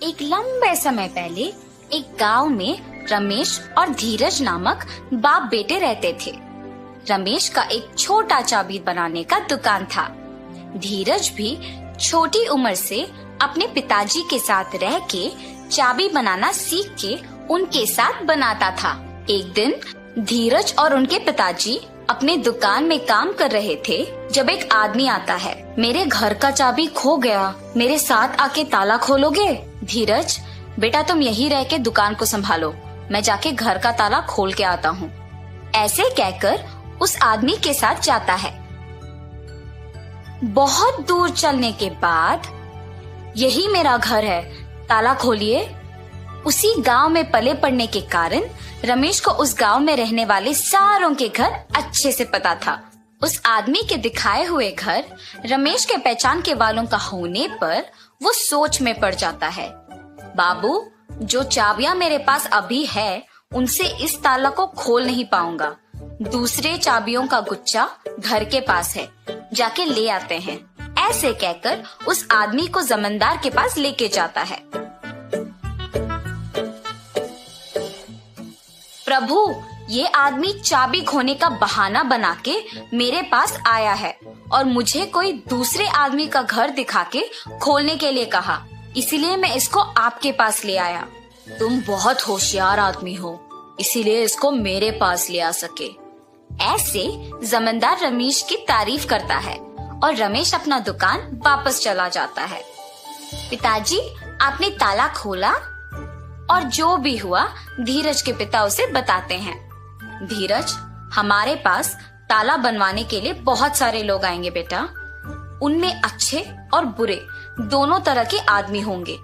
एक लंबे समय पहले एक गांव में रमेश और धीरज नामक बाप बेटे रहते थे। रमेश का एक छोटा चाबी बनाने का दुकान था। धीरज भी छोटी उम्र से अपने पिताजी के साथ रह के चाबी बनाना सीख के उनके साथ बनाता था। एक दिन धीरज और उनके पिताजी अपने दुकान में काम कर रहे थे जब एक आदमी आता है। मेरे घर का चाबी खो गया, मेरे साथ आके ताला खोलोगे? धीरज, बेटा तुम यहीं रह के दुकान को संभालो, मैं जाके घर का ताला खोल के आता हूँ। ऐसे कहकर उस आदमी के साथ जाता है। बहुत दूर चलने के बाद, यही मेरा घर है, ताला खोलिए। उसी गांव में पले पड़ने के कारण रमेश को उस गांव में रहने वाले सारों के घर अच्छे से पता था। उस आदमी के दिखाए हुए घर रमेश के पहचान के वालों का होने पर वो सोच में पड़ जाता है। बाबू, जो चाबियां मेरे पास अभी है उनसे इस ताला को खोल नहीं पाऊंगा। दूसरे चाबियों का गुच्छा घर के पास है, जाके ले आते हैं। ऐसे कहकर उस आदमी को जमींदार के पास लेके जाता है। प्रभु, ये आदमी चाबी खोने का बहाना बना के मेरे पास आया है और मुझे कोई दूसरे आदमी का घर दिखा के खोलने के लिए कहा, इसीलिए मैं इसको आपके पास ले आया। तुम बहुत होशियार आदमी हो, इसीलिए इसको मेरे पास ले आ सके। ऐसे जमींदार रमेश की तारीफ करता है और रमेश अपना दुकान वापस चला जाता है। पिताजी, आपने ताला खोला? और जो भी हुआ धीरज के पिता उसे बताते हैं। धीरज, हमारे पास ताला बनवाने के लिए बहुत सारे लोग आएंगे बेटा। उनमें अच्छे और बुरे दोनों तरह के आदमी होंगे,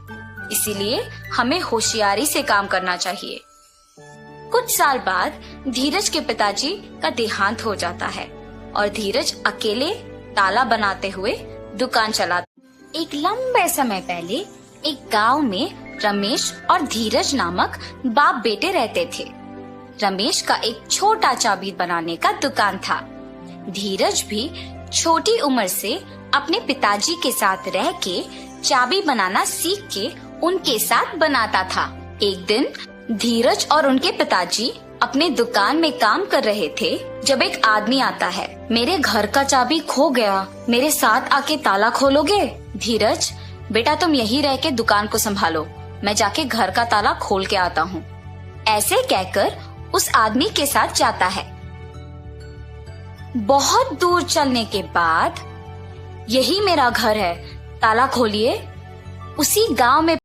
इसीलिए हमें होशियारी से काम करना चाहिए। कुछ साल बाद धीरज के पिताजी का देहांत हो जाता है और धीरज अकेले ताला बनाते हुए दुकान चलाता। एक लंबे समय पहले एक गांव में रमेश और धीरज नामक बाप बेटे रहते थे। रमेश का एक छोटा चाबी बनाने का दुकान था। धीरज भी छोटी उम्र से अपने पिताजी के साथ रह के चाबी बनाना सीख के उनके साथ बनाता था। एक दिन धीरज और उनके पिताजी अपने दुकान में काम कर रहे थे जब एक आदमी आता है। मेरे घर का चाबी खो गया, मेरे साथ आके ताला खोलोगे? धीरज, बेटा तुम यहीं रह के दुकान को संभालो, मैं जाके घर का ताला खोल के आता हूँ। ऐसे कहकर उस आदमी के साथ जाता है। बहुत दूर चलने के बाद, यही मेरा घर है, ताला खोलिए। उसी गांव में